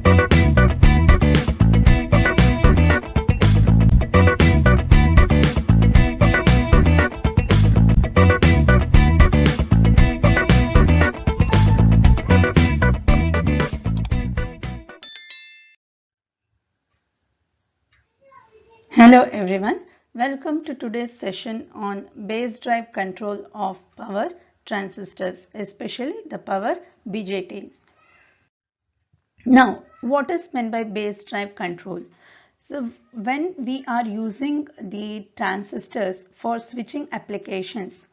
Hello everyone, welcome to today's session on base drive control of power transistors, especially the power BJTs. Now, what is meant by base drive control? So, when we are using the transistors for switching applications,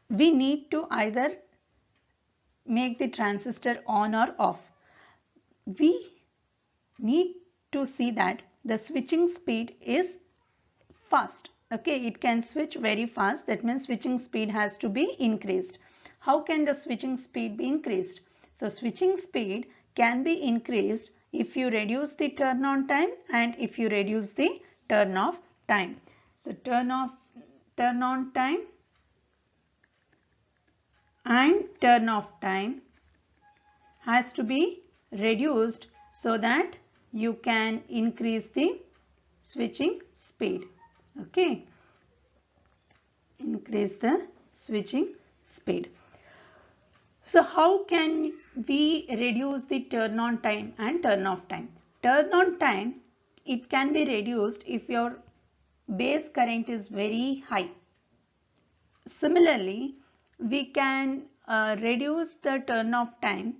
we need to either make the transistor on or off. We need to see that the switching speed is fast. Okay, it can switch very fast. That means switching speed has to be increased. How can the switching speed be increased? So switching speed can be increased if you reduce the turn on time and if you reduce the turn off time. So turn on time and turn off time has to be reduced so that you can increase the switching speed. Okay, increase the switching speed. So how can we reduce the turn on time and turn off time? Turn on time, it can be reduced if your base current is very high. Similarly, we can reduce the turn off time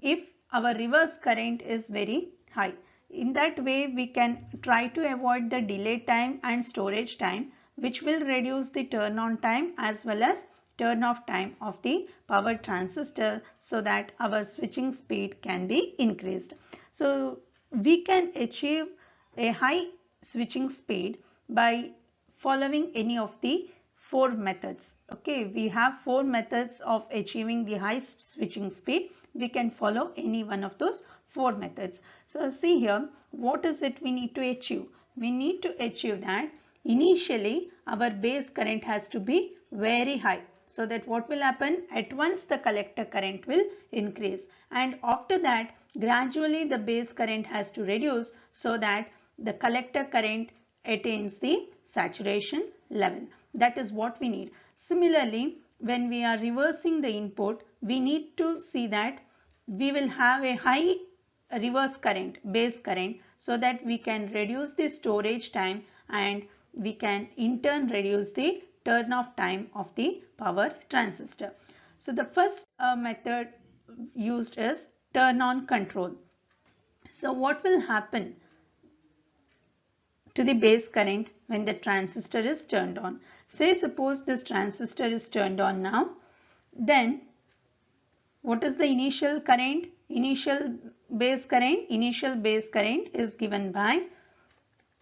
if our reverse current is very high. In that way, we can try to avoid the delay time and storage time, which will reduce the turn on time as well as turn off time of the power transistor so that our switching speed can be increased. So we can achieve a high switching speed by following any of the four methods. Okay, we have four methods of achieving the high switching speed. We can follow any one of those four methods. So see here, what is it we need to achieve? We need to achieve that initially our base current has to be very high, so that what will happen, at once the collector current will increase, and after that gradually the base current has to reduce so that the collector current attains the saturation level. That is what we need. Similarly, when we are reversing the input, we need to see that we will have a high reverse current, base current, so that we can reduce the storage time and we can in turn reduce the turn off time of the power transistor. So the first method used is turn on control. So what will happen to the base current when the transistor is turned on? Say suppose this transistor is turned on now, then what is the initial current? Initial base current is given by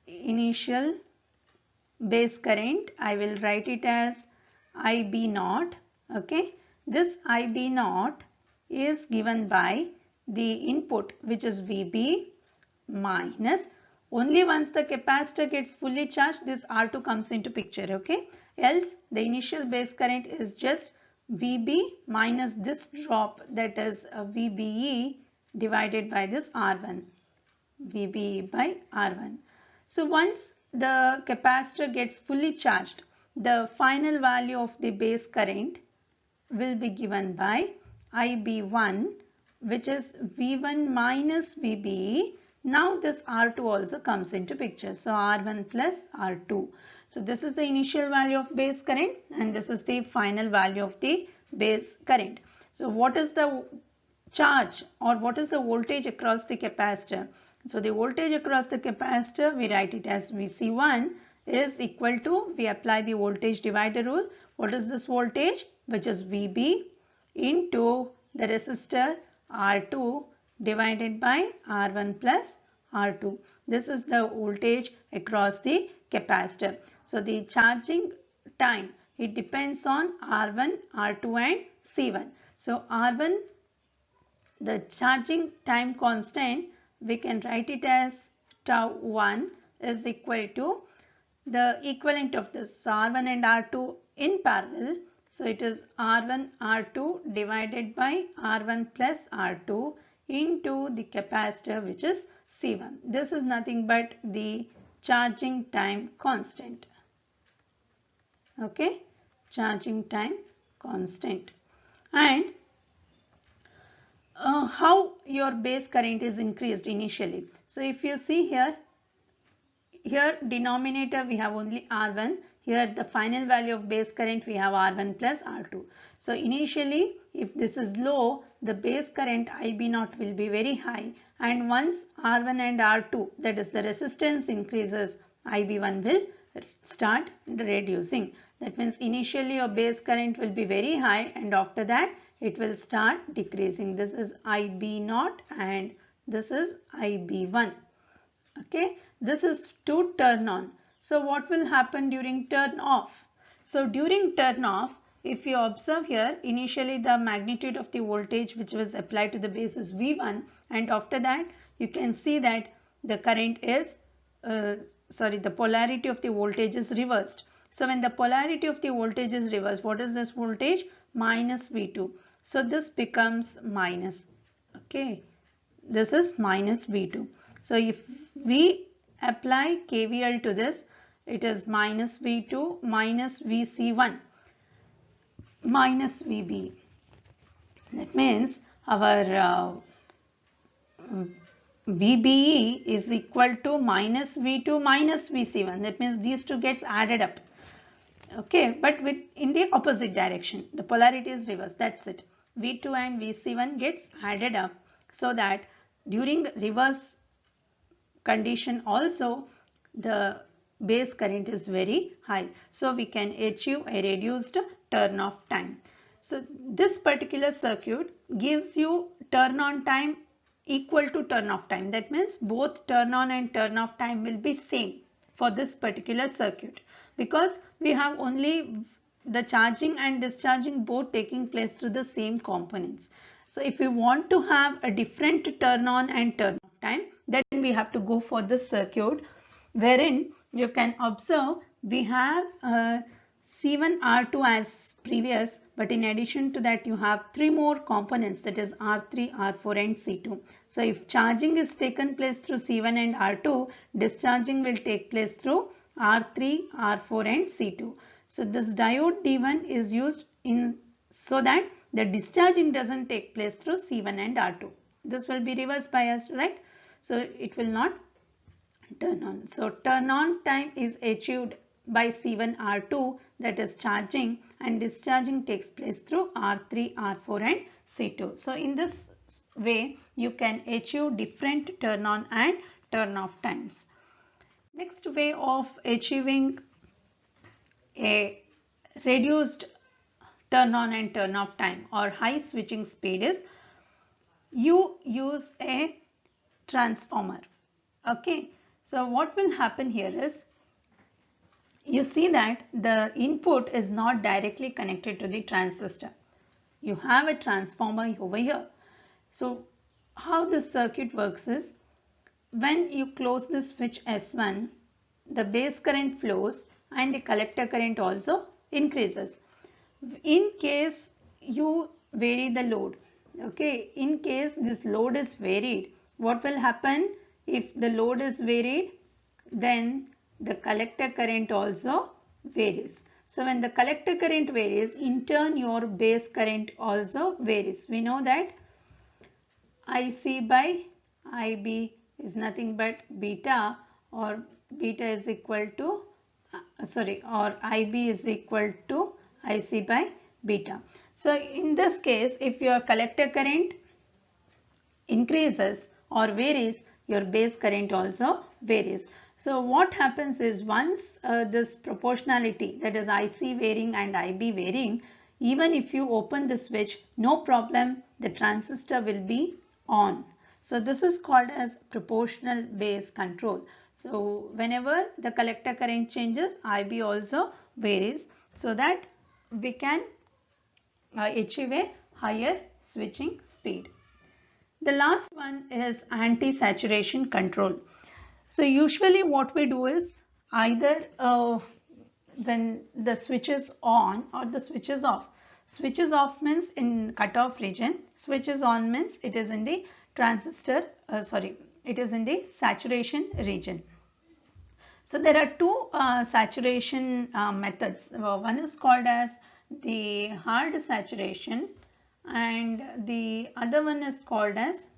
initial base current. I will write it as IB naught. Okay, this IB naught is given by the input, which is VB minus, only once the capacitor gets fully charged this R2 comes into picture. Okay, else the initial base current is just VB minus this drop, that is VBE divided by this R1, VBE by R1. So once the capacitor gets fully charged, the final value of the base current will be given by IB1, which is V1 minus VBE. Now this R2 also comes into picture. So R1 plus R2. So this is the initial value of base current and this is the final value of the base current. So what is the charge or what is the voltage across the capacitor? So the voltage across the capacitor, we write it as VC1 is equal to, we apply the voltage divider rule. What is this voltage? Which is VB into the resistor R2 divided by R1 plus R2. This is the voltage across the capacitor. So the charging time, it depends on R1, R2 and C1. So R1, the charging time constant, we can write it as tau 1 is equal to the equivalent of this. So R1 and R2 in parallel. So it is R1 R2 divided by R1 plus R2 into the capacitor, which is C1. This is nothing but the charging time constant. Okay, charging time constant. And how your base current is increased initially. So if you see here denominator we have only R1. Here the final value of base current we have R1 plus R2. So initially if this is low, the base current IB0 will be very high, and once R1 and R2, that is the resistance, increases, IB1 will start reducing. That means initially your base current will be very high, and after that it will start decreasing. This is IB0 and this is IB1. Okay, this is to turn on. So what will happen during turn off? So during turn off, if you observe here, initially the magnitude of the voltage which was applied to the base is V1, and after that you can see that the current is the polarity of the voltage is reversed. So when the polarity of the voltage is reversed, what is this voltage? Minus V2. So this becomes minus. Okay, this is minus V2. So if we apply KVL to this, it is minus V2 minus VC1 minus VB. That means our VBE is equal to minus V2 minus VC1. That means these two gets added up. Okay, but in the opposite direction. The polarity is reversed. That's it. V2 and VC1 gets added up, so that during reverse condition also the base current is very high. So we can achieve a reduced turn off time. So this particular circuit gives you turn on time equal to turn off time. That means both turn on and turn off time will be same for this particular circuit, because we have only the charging and discharging both taking place through the same components. So if we want to have a different turn on and turn off time, then we have to go for this circuit, wherein you can observe we have C1 R2 as previous, but in addition to that you have three more components, that is R3, R4 and C2. So if charging is taken place through C1 and R2, discharging will take place through R3, R4 and C2. So this diode D1 is used in so that the discharging doesn't take place through C1 and R2. This will be reverse biased, right? So it will not turn on. So turn on time is achieved by C1 R2, that is charging, and discharging takes place through R3, R4 and C2. So in this way you can achieve different turn on and turn off times. Next way of achieving a reduced turn on and turn off time or high switching speed is you use a transformer. Okay, so what will happen here is, you see that the input is not directly connected to the transistor. You have a transformer over here. So how this circuit works is, when you close the switch S1, the base current flows and the collector current also increases. In case you vary the load, okay, in case this load is varied, what will happen? If the load is varied, then the collector current also varies. So when the collector current varies, in turn your base current also varies. We know that IC by IB is nothing but beta, or beta is equal to or IB is equal to IC by beta. So in this case, if your collector current increases or varies, your base current also varies. So what happens is, once this proportionality, that is IC varying and IB varying, even if you open the switch, no problem, the transistor will be on. So this is called as proportional base control. So whenever the collector current changes, IB also varies, so that we can achieve a higher switching speed. The last one is anti-saturation control. So usually what we do is, either when the switch is on or the switch is off. Switch is off means in cutoff region, switch is on means it is in the transistor, it is in the saturation region. So there are two saturation methods. One is called as the hard saturation and the other one is called as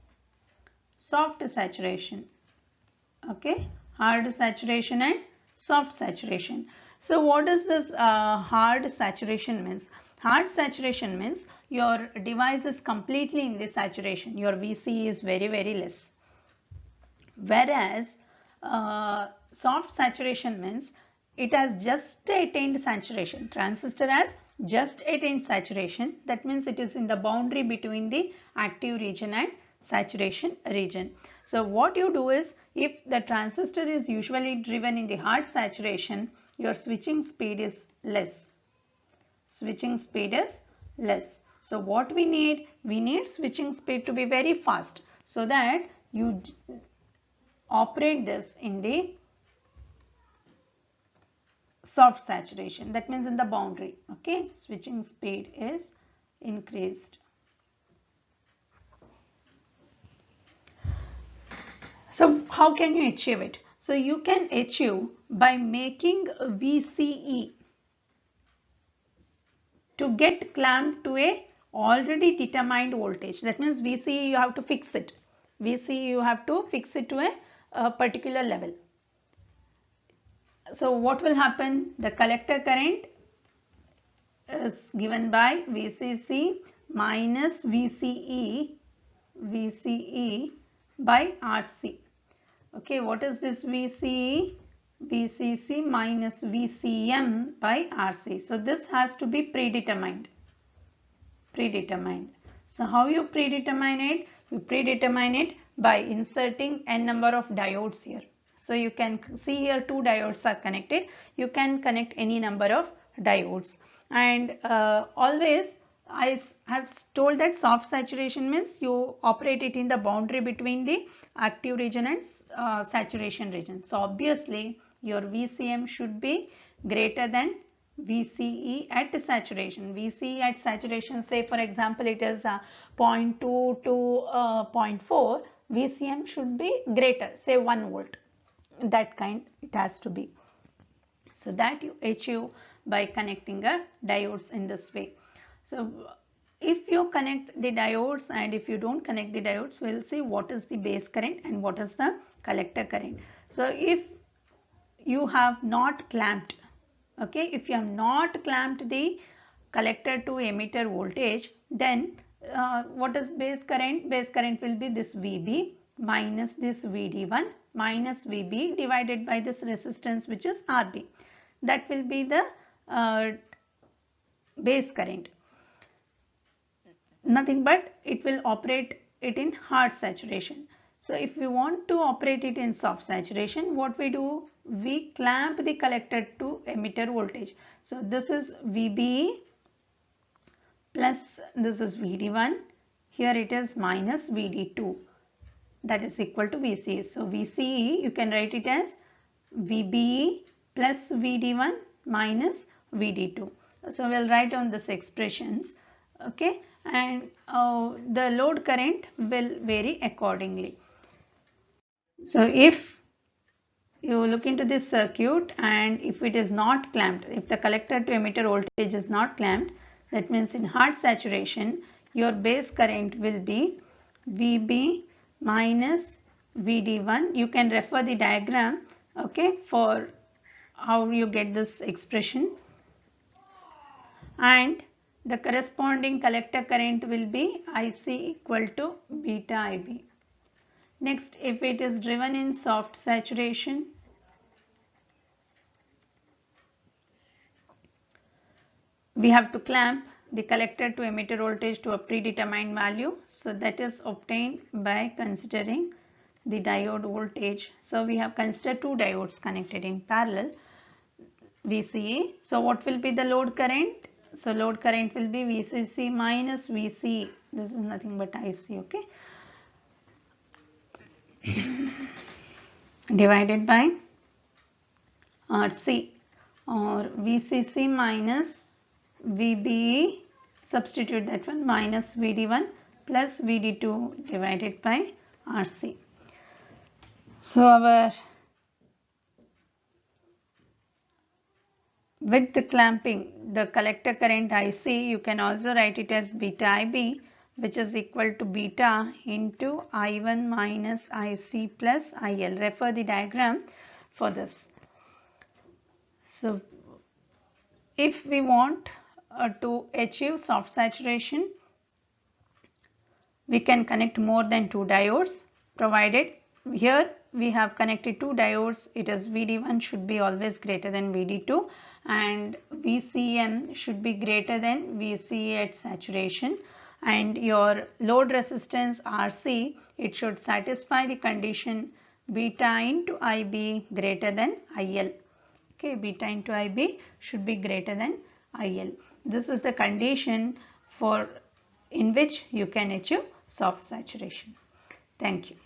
soft saturation. Okay, hard saturation and soft saturation. So what does this hard saturation means? Hard saturation means your device is completely in the saturation. Your VCE is very less. Whereas soft saturation means it has just attained saturation. Transistor has just attained saturation. That means it is in the boundary between the active region and saturation region. So what you do is, if the transistor is usually driven in the hard saturation, your switching speed is less. Switching speed is less. So what we need? We need switching speed to be very fast so that you operate this in the soft saturation. That means in the boundary. Okay, switching speed is increased. So how can you achieve it? So you can achieve by making VCE to get clamped to a already determined voltage. That means VCE you have to fix it. VCE you have to fix it to a particular level. So what will happen? The collector current is given by VCC minus VCE by RC. Okay, what is this VCE? VCC minus VCM by RC. So this has to be predetermined. So how you predetermine it? You predetermine it by inserting n number of diodes here. So you can see here two diodes are connected. You can connect any number of diodes. And always I have told that soft saturation means you operate it in the boundary between the active region and saturation region. So obviously your VCM should be greater than VCE at saturation. VCE at saturation, say for example it is 0.2 to 0.4, VCM should be greater, say 1 volt. That kind it has to be. So that you achieve by connecting a diodes in this way. So if you connect the diodes and if you don't connect the diodes, we'll see what is the base current and what is the collector current. So if you have not clamped, okay, if you have not clamped the collector to emitter voltage, then what is base current? Base current will be this VB minus this VD1 minus VB divided by this resistance which is RB. That will be the base current. Nothing but it will operate it in hard saturation. So if we want to operate it in soft saturation, what we do? We clamp the collector to emitter voltage. So this is VB plus this is VD1. Here it is minus VD2. That is equal to VCE. So VCE you can write it as VB plus VD1 minus VD2. So we'll write down this expressions. Okay, and the load current will vary accordingly. So if you look into this circuit and if it is not clamped, if the collector to emitter voltage is not clamped, that means in hard saturation your base current will be VB minus VD1. You can refer the diagram, okay, for how you get this expression, and the corresponding collector current will be IC equal to beta IB. Next, if it is driven in soft saturation, we have to clamp the collector to emitter voltage to a predetermined value. So that is obtained by considering the diode voltage. So we have considered two diodes connected in parallel, VCE. So what will be the load current? So load current will be VCC minus VCE. This is nothing but IC, okay, divided by RC, or VCC minus VBE, substitute that one, minus VD1 plus VD2 divided by RC. So with the clamping, the collector current IC, you can also write it as beta IB, which is equal to beta into I1 minus IC plus IL. Refer the diagram for this. So if we want to achieve soft saturation, we can connect more than 2 diodes, provided here we have connected 2 diodes. It is VD1 should be always greater than VD2 and VCM should be greater than VCA at saturation, and your load resistance RC, it should satisfy the condition beta into IB greater than IL. Okay, beta into IB should be greater than IL. This is the condition in which you can achieve soft saturation. Thank you.